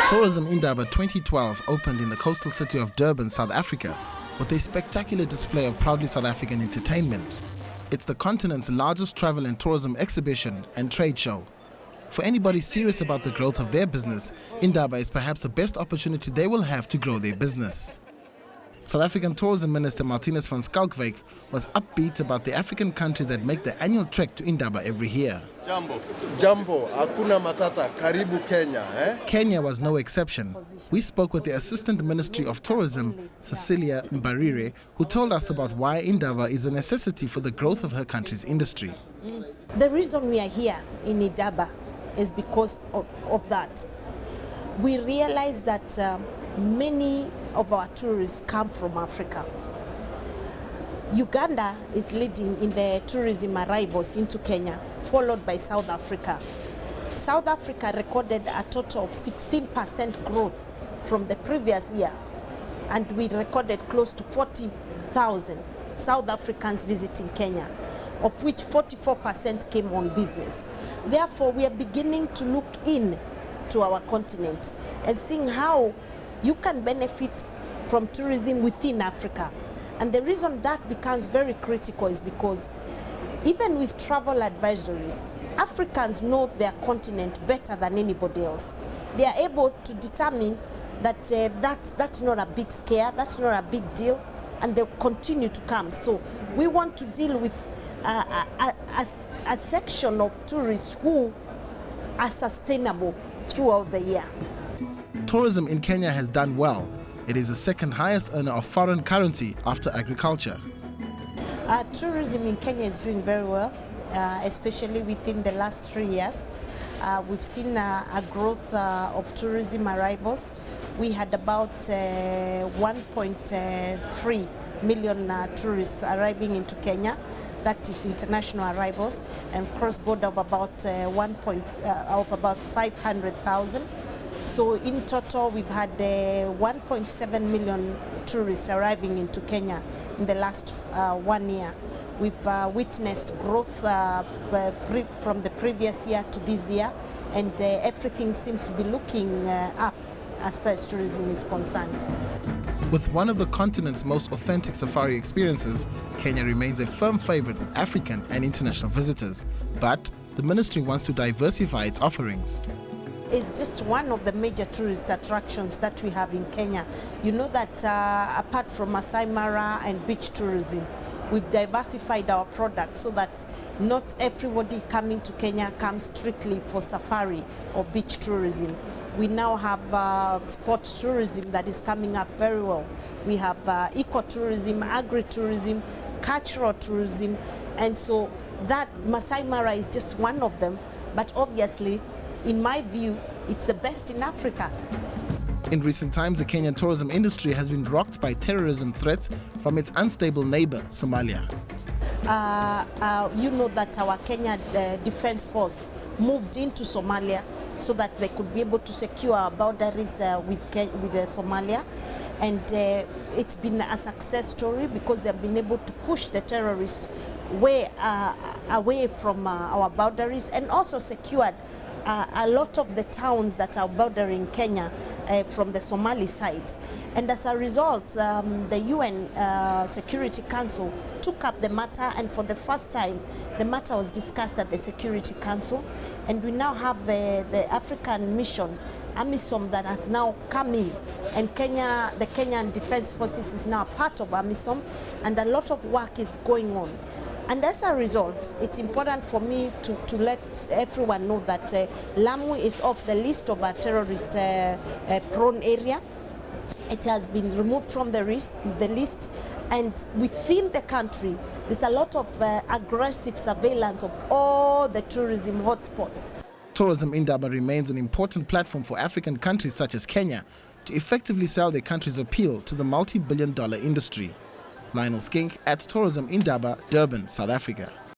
Tourism Indaba 2012 opened in the coastal city of Durban, South Africa, with a spectacular display of proudly South African entertainment. It's the continent's largest travel and tourism exhibition and trade show. For anybody serious about the growth of their business, Indaba is perhaps the best opportunity they will have to grow their business. South African Tourism Minister Martinus van Schalkwyk was upbeat about the African countries that make the annual trek to Indaba every year. Jambo, hakuna matata, karibu Kenya, Kenya was no exception. We spoke with the Assistant Ministry of Tourism, Cecily Mbarire, who told us about why Indaba is a necessity for the growth of her country's industry. The reason we are here in Indaba is because of that. We realize that many of our tourists come from Africa. Uganda is leading in the tourism arrivals into Kenya, followed by South Africa. South Africa recorded a total of 16% growth from the previous year, and we recorded close to 40,000 South Africans visiting Kenya, of which 44% came on business. Therefore, we are beginning to look in to our continent and seeing how you can benefit from tourism within Africa. And the reason that becomes very critical is because even with travel advisories, Africans know their continent better than anybody else. They are able to determine that that's not a big scare, that's not a big deal, and they'll continue to come. So we want to deal with a section of tourists who are sustainable throughout the year. Tourism in Kenya has done well. It is the second highest earner of foreign currency after agriculture. Tourism in Kenya is doing very well, especially within the last 3 years. We've seen a growth of tourism arrivals. We had about 1.3 million tourists arriving into Kenya. That is international arrivals, and cross-border of about 500,000. So in total, we've had 1.7 million tourists arriving into Kenya in the last 1 year. We've witnessed growth from the previous year to this year, and everything seems to be looking up as far as tourism is concerned. With one of the continent's most authentic safari experiences, Kenya remains a firm favorite with African and international visitors. But the ministry wants to diversify its offerings. It's just one of the major tourist attractions that we have in Kenya. You know that apart from Masai Mara and beach tourism, we've diversified our products so that not everybody coming to Kenya comes strictly for safari or beach tourism. We now have sports tourism that is coming up very well. We have eco-tourism, agri-tourism, cultural tourism, and so that Masai Mara is just one of them, but obviously, in my view, it's the best in Africa. In recent times, the Kenyan tourism industry has been rocked by terrorism threats from its unstable neighbor, Somalia. You know that our Kenya Defense Force moved into Somalia so that they could be able to secure our boundaries with Somalia. And it's been a success story because they've been able to push the terrorists away from our boundaries, and also secured a lot of the towns that are bordering Kenya from the Somali side. And as a result, the UN Security Council took up the matter, and for the first time, the matter was discussed at the Security Council. And we now have the African mission, AMISOM, that has now come in, and the Kenyan Defense Forces is now part of AMISOM, and a lot of work is going on. And as a result, it's important for me to let everyone know that Lamu is off the list of a terrorist prone area. It has been removed from the list, and within the country, there's a lot of aggressive surveillance of all the tourism hotspots. Tourism Indaba remains an important platform for African countries such as Kenya to effectively sell their country's appeal to the multi-billion-dollar industry. Lionel Skink at Tourism Indaba, Durban, South Africa.